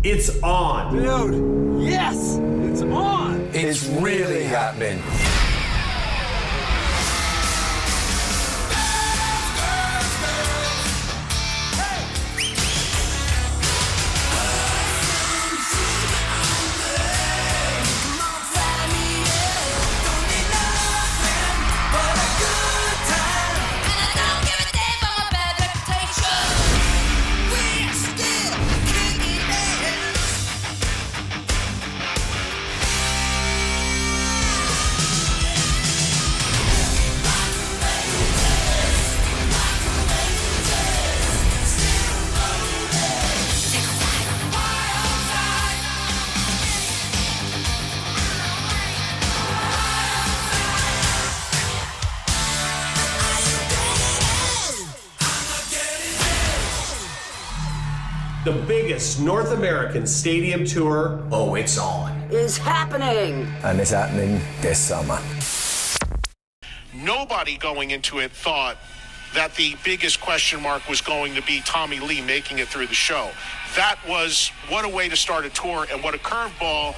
It's on. Dude, yes, it's on. It's really happening. The biggest North American stadium tour. Oh, it's on. Is happening. And it's happening this summer. Nobody going into it thought that the biggest question mark was going to be Tommy Lee making it through the show. That was, what a way to start a tour and what a curveball.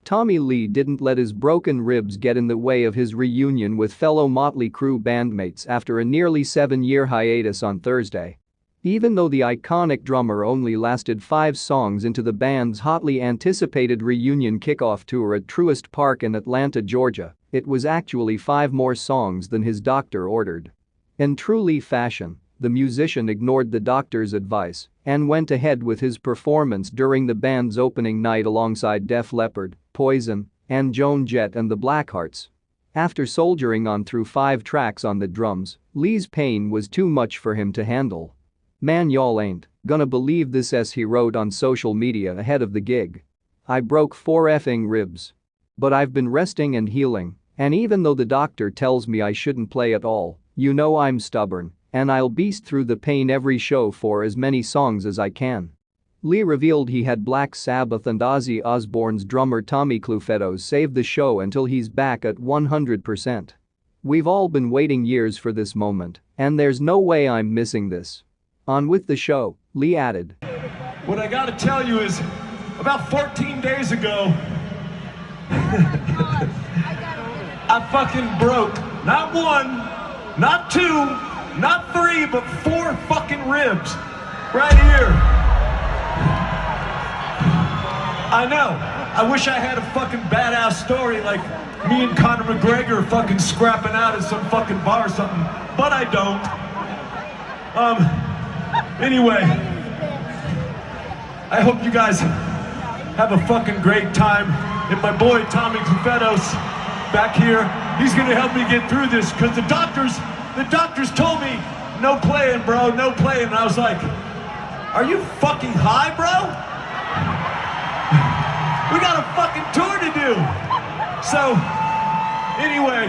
Tommy Lee didn't let his broken ribs get in the way of his reunion with fellow Motley Crue bandmates after a nearly 7-year hiatus on Thursday. Even though the iconic drummer only lasted 5 songs into the band's hotly anticipated reunion kickoff tour at Truist Park in Atlanta, Georgia, it was actually 5 more songs than his doctor ordered. In true Lee fashion, the musician ignored the doctor's advice and went ahead with his performance during the band's opening night alongside Def Leppard, Poison, and Joan Jett and the Blackhearts. After soldiering on through 5 tracks on the drums, Lee's pain was too much for him to handle. "Man, y'all ain't gonna believe this," he wrote on social media ahead of the gig. "I broke 4 effing ribs. But I've been resting and healing, and even though the doctor tells me I shouldn't play at all, you know I'm stubborn, and I'll beast through the pain every show for as many songs as I can." Lee revealed he had Black Sabbath and Ozzy Osbourne's drummer Tommy Clufetto save the show until he's back at 100%. "We've all been waiting years for this moment, and there's no way I'm missing this." On with the show, Lee added, "What I gotta tell you is, about 14 days ago, I fucking broke, not 1, not 2, not 3, but 4 fucking ribs, right here. I know, I wish I had a fucking badass story like me and Conor McGregor fucking scrapping out at some fucking bar or something, but I don't. Anyway, I hope you guys have a fucking great time. And my boy Tommy Clufetto's back here. He's gonna help me get through this because the doctors told me no playing, bro, no playing. And I was like, are you fucking high, bro? We got a fucking tour to do. So, anyway,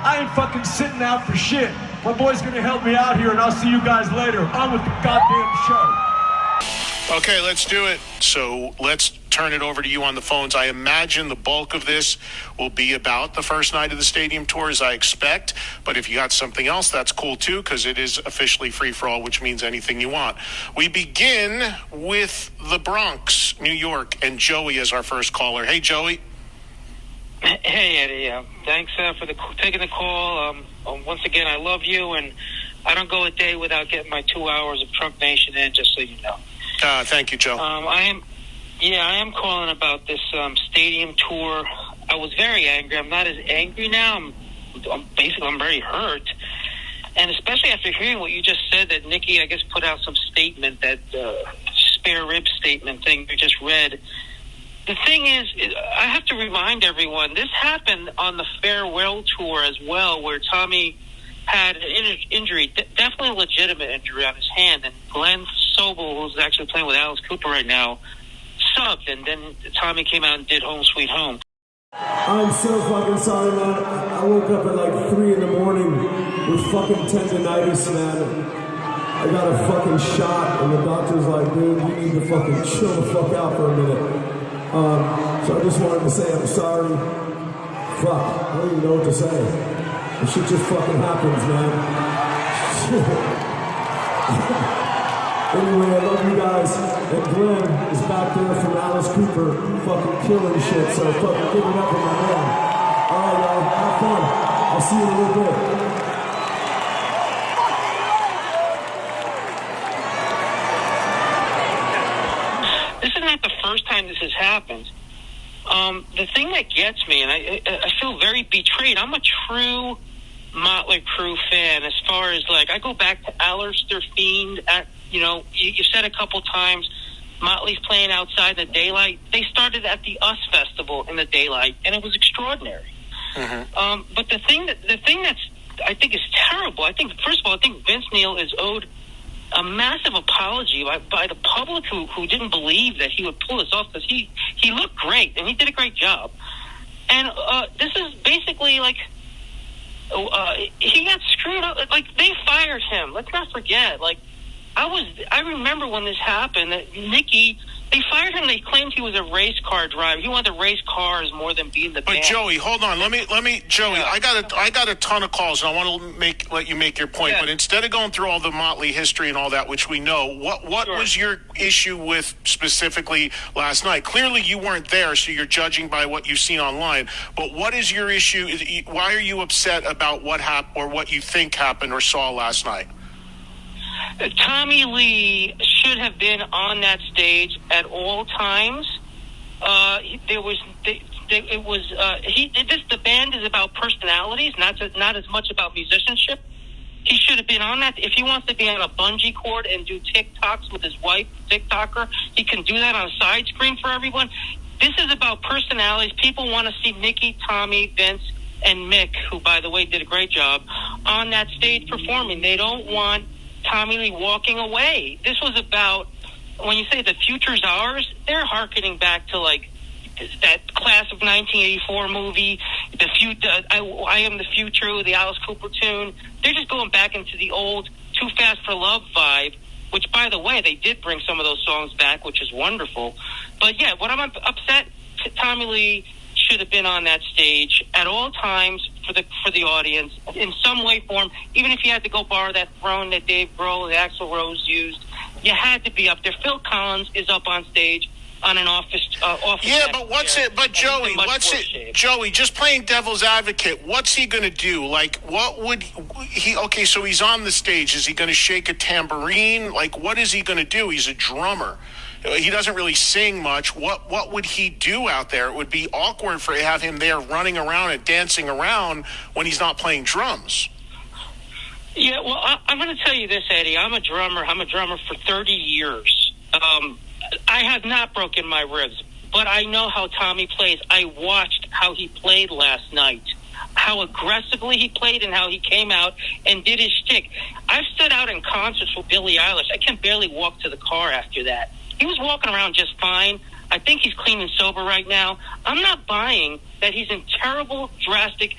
I ain't fucking sitting out for shit. My boy's gonna help me out here, and I'll see you guys later. On with the goddamn show. Okay, let's do it. So let's turn it over to you on the phones. I imagine the bulk of this will be about the first night of the stadium tour, as I expect. But if you got something else, that's cool too, because it is officially free for all, which means anything you want. We begin with the Bronx, New York, and Joey is our first caller. Hey, Joey. Hey, Eddie. Thanks for taking the call. Once again, I love you, and I don't go a day without getting my 2 hours of Trump Nation in, just so you know. Thank you, Joe. I am calling about this stadium tour. I was very angry. I'm not as angry now. I'm very hurt. And especially after hearing what you just said, that Nikki, I guess, put out some statement, that spare rib statement thing you just read. The thing is, I have to remind everyone, this happened on the farewell tour as well, where Tommy had an injury, definitely a legitimate injury on his hand, and Glenn Sobel, who's actually playing with Alice Cooper right now, subbed, and then Tommy came out and did Home Sweet Home. I'm so fucking sorry, man. I woke up at like 3 in the morning with fucking tendonitis, man. I got a fucking shot, and the doctor's like, dude, you need to fucking chill the fuck out for a minute. So I just wanted to say I'm sorry. Fuck, I don't even know what to say. This shit just fucking happens, man. Anyway, I love you guys. And Glenn is back there from Alice Cooper, fucking killing shit. So fucking give it up for my man. All right, y'all. Have fun. I'll see you in a little bit. This is not the first time this has happened. The thing that gets me, and I feel very betrayed. I'm a true Motley Crue fan. As far as like, I go back to Alistair Fiend. You said a couple times, Motley's playing outside the daylight. They started at the US Festival in the daylight, and it was extraordinary. Mm-hmm. But the thing that's I think is terrible. I think first of all, I think Vince Neil is owed a massive apology by the public who didn't believe that he would pull this off, because he looked great and he did a great job. And this is basically like he got screwed up. Like, they fired him. Let's not forget. Like, I remember when this happened that Nicky, they fired him. They claimed he was a race car driver. He wanted to race cars more than be in the band. But Joey, hold on. Let me, Joey. Yeah. I got a ton of calls, and I want to let you make your point. Yeah. But instead of going through all the Motley history and all that, which we know, what sure. was your issue with specifically last night? Clearly, you weren't there, so you're judging by what you've seen online. But what is your issue? Why are you upset about what happened or what you think happened or saw last night? Tommy Lee should have been on that stage at all times. The band is about personalities, not as much about musicianship. He should have been on that. If he wants to be on a bungee cord and do TikToks with his wife, TikToker, he can do that on a side screen for everyone. This is about personalities. People want to see Nicky, Tommy, Vince, and Mick, who, by the way, did a great job, on that stage performing. They don't want Tommy Lee walking away. This was about, when you say the future's ours, they're hearkening back to like that class of 1984 movie, I Am the Future, the Alice Cooper tune. They're just going back into the old Too Fast for Love vibe, which, by the way, they did bring some of those songs back, which is wonderful. But yeah, what I'm upset, Tommy Lee should have been on that stage at all times for the audience in some way, form. Even if you had to go borrow that throne that Dave Grohl and Axl Rose used, you had to be up there. Phil Collins is up on stage on an office. Yeah, but what's it? But Joey, what's it? Shape. Joey, just playing devil's advocate. What's he going to do? Like, what would he? Okay, so he's on the stage. Is he going to shake a tambourine? Like, what is he going to do? He's a drummer. He doesn't really sing much. What would he do out there? It would be awkward for to have him there running around and dancing around when he's not playing drums. Yeah, well, I'm going to tell you this, Eddie. I'm a drummer for 30 years. I have not broken my ribs, but I know how Tommy plays. I watched how he played last night, how aggressively he played and how he came out and did his shtick. I've stood out in concerts with Billie Eilish. I can barely walk to the car after that. He was walking around just fine. I think he's clean and sober right now. I'm not buying that he's in terrible, drastic,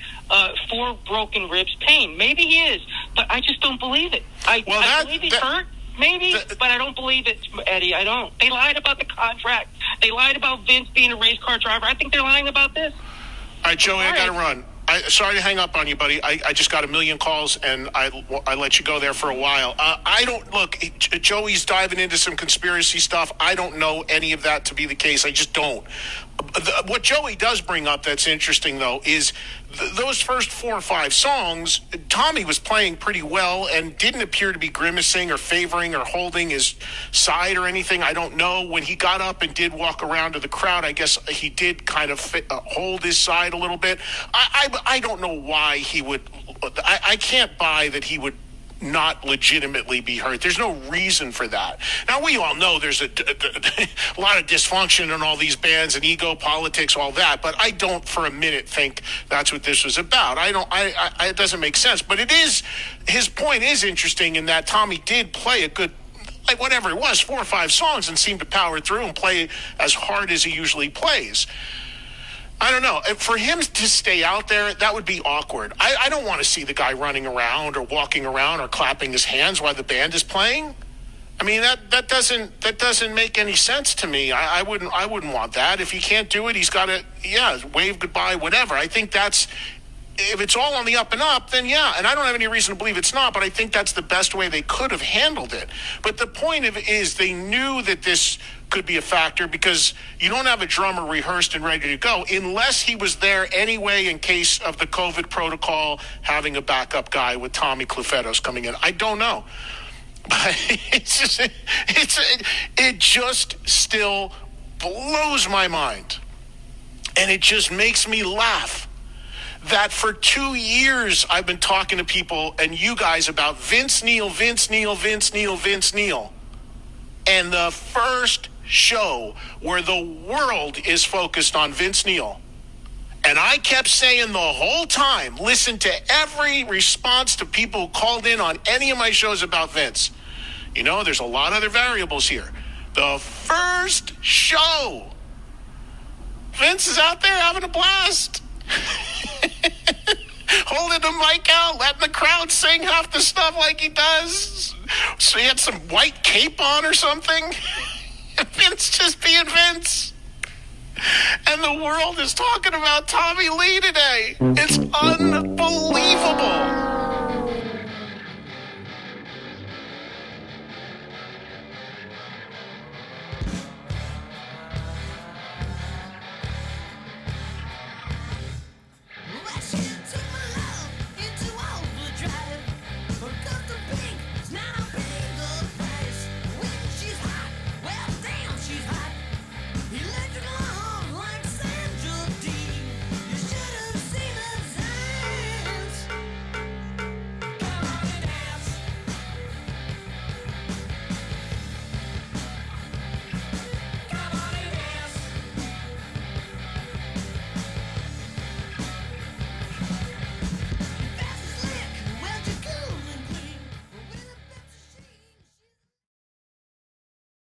for broken ribs pain. Maybe he is, but I just don't believe it. I believe he's hurt, maybe, but I don't believe it, Eddie. I don't. They lied about the contract. They lied about Vince being a race car driver. I think they're lying about this. All right, Joey, I got to run. Sorry to hang up on you, buddy. I just got a million calls, and I let you go there for a while. I don't look. Joey's diving into some conspiracy stuff. I don't know any of that to be the case. I just don't. What Joey does bring up that's interesting, though, is those first 4 or 5 songs, Tommy was playing pretty well and didn't appear to be grimacing or favoring or holding his side or anything. I don't know. When he got up and did walk around to the crowd, I guess he did kind of hold his side a little bit. I don't know why he would. I can't buy that he would not legitimately be hurt. There's no reason for that. Now, we all know there's a lot of dysfunction in all these bands and ego politics, all that, but I don't for a minute think that's what this was about. It doesn't make sense, but it is, his point is interesting in that Tommy did play a good, like whatever it was, 4 or 5 songs and seemed to power through and play as hard as he usually plays. I don't know. For him to stay out there, that would be awkward. I don't want to see the guy running around or walking around or clapping his hands while the band is playing. I mean, that doesn't make any sense to me. I wouldn't want that. If he can't do it, he's got to, wave goodbye, whatever. I think that's if it's all on the up and up, then yeah. And I don't have any reason to believe it's not, but I think that's the best way they could have handled it. But the point of it is they knew that this could be a factor because you don't have a drummer rehearsed and ready to go unless he was there anyway in case of the COVID protocol, having a backup guy with Tommy Clufetos coming in. I don't know. But it just still blows my mind. And it just makes me laugh that for 2 years I've been talking to people and you guys about Vince Neil. And the first show where the world is focused on Vince Neil. And I kept saying the whole time, listen to every response to people who called in on any of my shows about Vince. You know, there's a lot of other variables here. The first show, Vince is out there having a blast. Holding the mic out, letting the crowd sing half the stuff like he does. So he had some white cape on or something. Vince just being Vince. And the world is talking about Tommy Lee today. It's unbelievable.